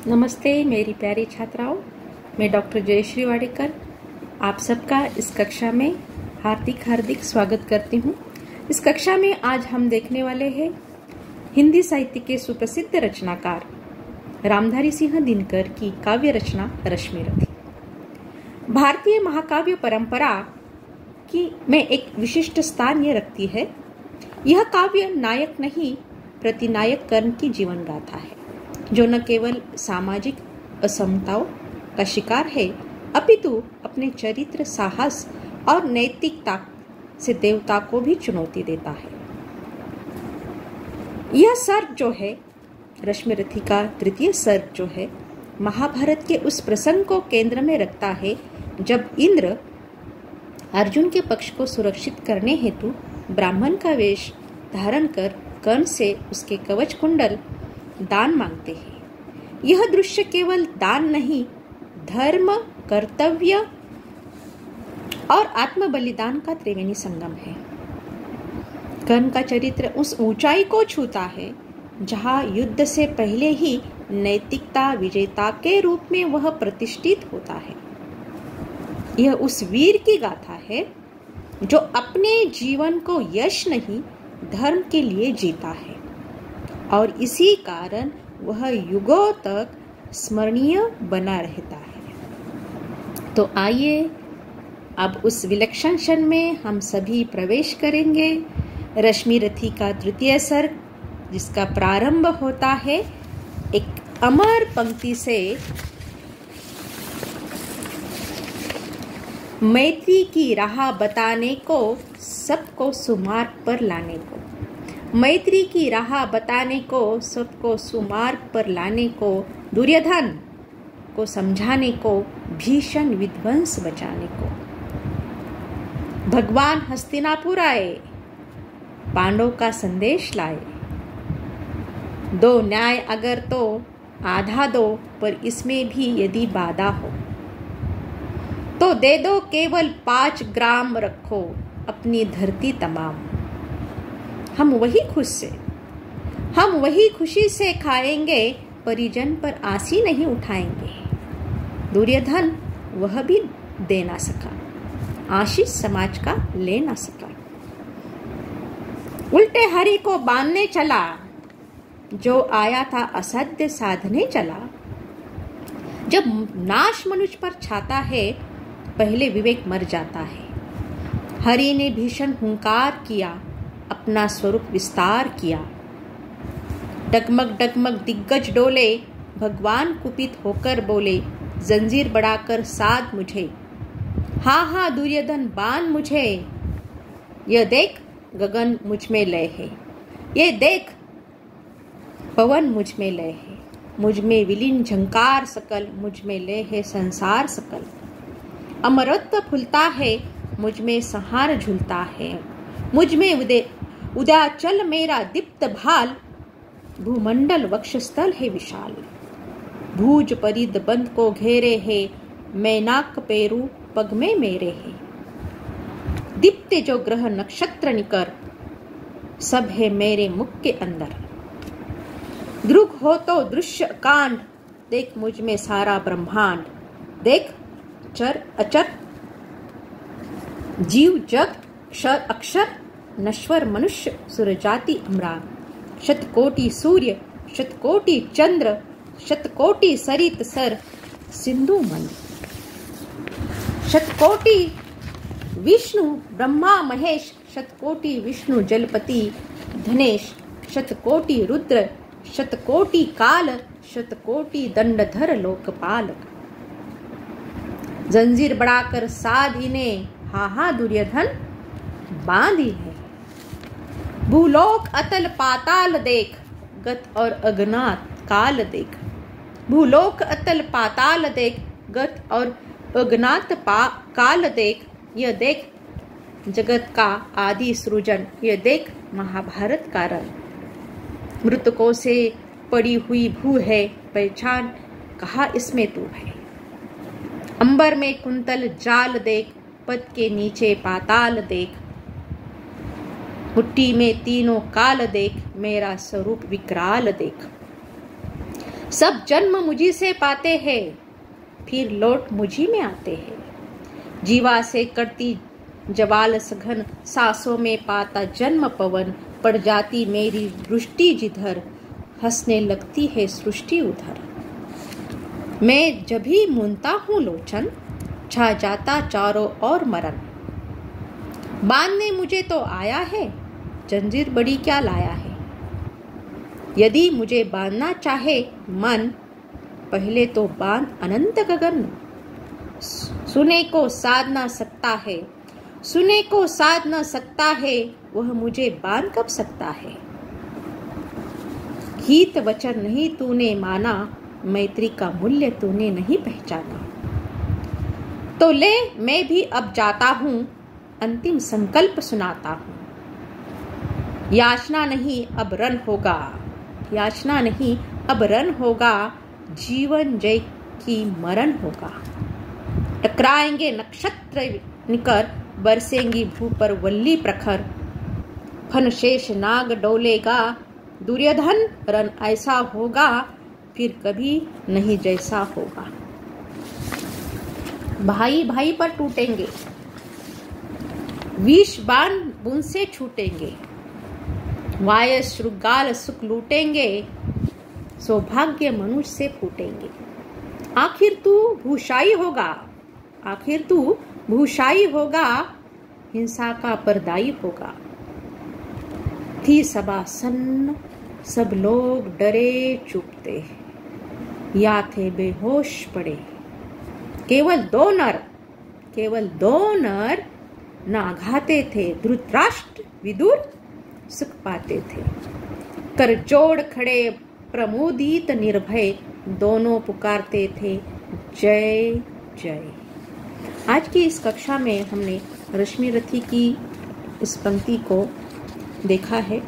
नमस्ते मेरी प्यारी छात्राओं, मैं डॉक्टर जयश्री वाडेकर आप सबका इस कक्षा में हार्दिक स्वागत करती हूँ। इस कक्षा में आज हम देखने वाले हैं हिंदी साहित्य के सुप्रसिद्ध रचनाकार रामधारी सिंह दिनकर की काव्य रचना रश्मिरथी। भारतीय महाकाव्य परंपरा की में एक विशिष्ट स्थान ये रखती है। यह काव्य नायक नहीं प्रतिनायक कर्ण की जीवन गाथा है, जो न केवल सामाजिक असमताओं का शिकार है अपितु अपने चरित्र, साहस और नैतिकता से देवता को भी चुनौती देता है। यह सर्ग जो है रश्मिरथी का तृतीय सर्ग जो है महाभारत के उस प्रसंग को केंद्र में रखता है जब इंद्र अर्जुन के पक्ष को सुरक्षित करने हेतु ब्राह्मण का वेश धारण कर कर्ण से उसके कवच कुंडल दान मांगते हैं। यह दृश्य केवल दान नहीं, धर्म, कर्तव्य और आत्म बलिदान का त्रिवेणी संगम है। कर्ण का चरित्र उस ऊंचाई को छूता है जहां युद्ध से पहले ही नैतिकता विजेता के रूप में वह प्रतिष्ठित होता है। यह उस वीर की गाथा है जो अपने जीवन को यश नहीं धर्म के लिए जीता है और इसी कारण वह युगों तक स्मरणीय बना रहता है। तो आइए अब उस विलक्षण क्षण में हम सभी प्रवेश करेंगे रश्मिरथी का तृतीय सर्ग, जिसका प्रारंभ होता है एक अमर पंक्ति से। मैत्री की राह बताने को, सबको सुमार्ग पर लाने को। मैत्री की राह बताने को, सबको सुमार्ग पर लाने को, दुर्योधन को समझाने को, भीषण विध्वंस बचाने को। भगवान हस्तिनापुर आए, पांडव का संदेश लाए। दो न्याय अगर तो आधा दो, पर इसमें भी यदि बाधा हो तो दे दो, केवल 5 ग्राम रखो अपनी धरती तमाम। हम वही खुशी से खाएंगे, परिजन पर आसी नहीं उठाएंगे। दुर्योधन वह भी दे ना सका, आशीष समाज का ले ना सका। उल्टे हरि को बांधने चला, जो आया था असाध्य साधने चला। जब नाश मनुष्य पर छाता है, पहले विवेक मर जाता है। हरि ने भीषण हुंकार किया, अपना स्वरूप विस्तार किया। डगमग डगमग दिग्गज डोले, भगवान कुपित होकर बोले, जंजीर बढ़ाकर साध मुझे। हाँ दुर्योधन बांध मुझे। यह देख गगन मुझ में लय है, ये देख पवन मुझ में लय है। मुझ में विलीन झंकार सकल, मुझ में लय है संसार सकल। अमरत्व फुलता है, मुझ में संहार झुलता है। मुझ में उदयाचल मेरा दीप्त भाल, भूमंडल वक्षस्थल है विशाल। भूज परिद बंद को घेरे है, मैनाक पेरू पग में मेरे है। दीप्ते जो ग्रह नक्षत्र निकर, सब है मेरे मुख के अंदर। दृग हो तो दृश्य कांड, देख मुझ में सारा ब्रह्मांड। देख चर अचर जीव जग, क्षर अक्षर, नश्वर मनुष्य, सुरजाति अमरा। शतकोटि सूर्य, शतकोटि चंद्र, शतकोटि सरित सर, सिंधु मन। शतकोटि विष्णु ब्रह्मा महेश, शतकोटि विष्णु जलपति धनेश। शतकोटि रुद्र, शतकोटि काल, शतकोटि दंडधर लोकपाल। जंजीर बढ़ाकर साध इन्हें, हाँ दुर्योधन बांध है। भूलोक अतल पाताल देख, गत और अज्ञात काल देख। भूलोक अतल पाताल देख, गत और अज्ञात काल देख। यह देख जगत का आदि सृजन, यह देख महाभारत का रण। मृतकों से पड़ी हुई भू है, पहचान कहा इसमें तू है। अंबर में कुंतल जाल देख, पद के नीचे पाताल देख। मुट्ठी में तीनों काल देख, मेरा स्वरूप विकराल देख। सब जन्म मुझी से पाते हैं, फिर लौट मुझी में आते हैं। जीवा से करती जवाल सघन, सांसों में पाता जन्म पवन। पड़ जाती मेरी दृष्टि जिधर, हंसने लगती है सृष्टि उधर। मैं जब भी मूंदता हूँ लोचन, छा जाता चारों ओर मरण। बांधने मुझे तो आया है, जंजीर बड़ी क्या लाया है। यदि मुझे बांधना चाहे मन, पहले तो बांध अनंत गगन। सुने को साध ना सकता है, सुने को साध ना सकता है, वह मुझे बांध कब सकता है। हित वचन नहीं तूने माना, मैत्री का मूल्य तूने नहीं पहचाना। तो ले मैं भी अब जाता हूँ, अंतिम संकल्प सुनाता हूँ। याचना नहीं अब रन होगा, याचना नहीं अब रन होगा, जीवन जय की मरण होगा। टकराएंगे नक्षत्र निकर, बरसेंगी भू पर वल्ली प्रखर। फन शेष नाग डोलेगा, दुर्योधन रन ऐसा होगा, फिर कभी नहीं जैसा होगा। भाई भाई पर टूटेंगे, विष बाण बुन से छूटेंगे। वाय श्रृगाल सुख लूटेंगे, सौभाग्य मनुष्य से फूटेंगे। आखिर तू भूषाई होगा, आखिर तू भूषाई होगा, हिंसा का परदाई होगा। थी सभा सन्न, सब लोग डरे चुपते, या थे बेहोश पड़े। केवल दो नर नाघाते थे, धृतराष्ट्र विदुर सुख पाते थे। कर जोड़ खड़े प्रमोदित निर्भय, दोनों पुकारते थे जय जय। आज की इस कक्षा में हमने रश्मि रथी की इस पंक्ति को देखा है।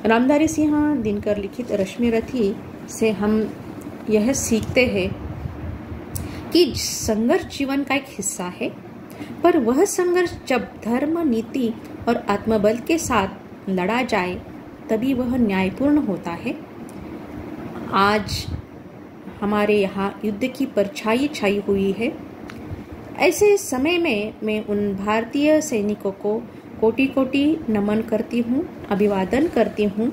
रामधारी सिंह दिनकर लिखित रश्मि रथी से हम यह सीखते हैं कि संघर्ष जीवन का एक हिस्सा है, पर वह संघर्ष जब धर्म, नीति और आत्मबल के साथ लड़ा जाए तभी वह न्यायपूर्ण होता है। आज हमारे यहाँ युद्ध की परछाई छाई हुई है। ऐसे समय में मैं उन भारतीय सैनिकों को कोटि कोटि नमन करती हूँ, अभिवादन करती हूँ।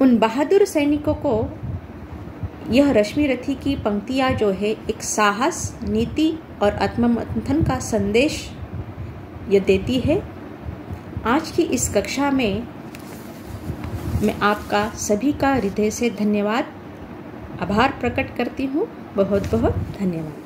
उन बहादुर सैनिकों को यह रश्मि रथी की पंक्तियाँ जो है एक साहस, नीति और आत्ममंथन का संदेश यह देती है। आज की इस कक्षा में मैं आपका सभी का हृदय से धन्यवाद, आभार प्रकट करती हूँ। बहुत बहुत धन्यवाद।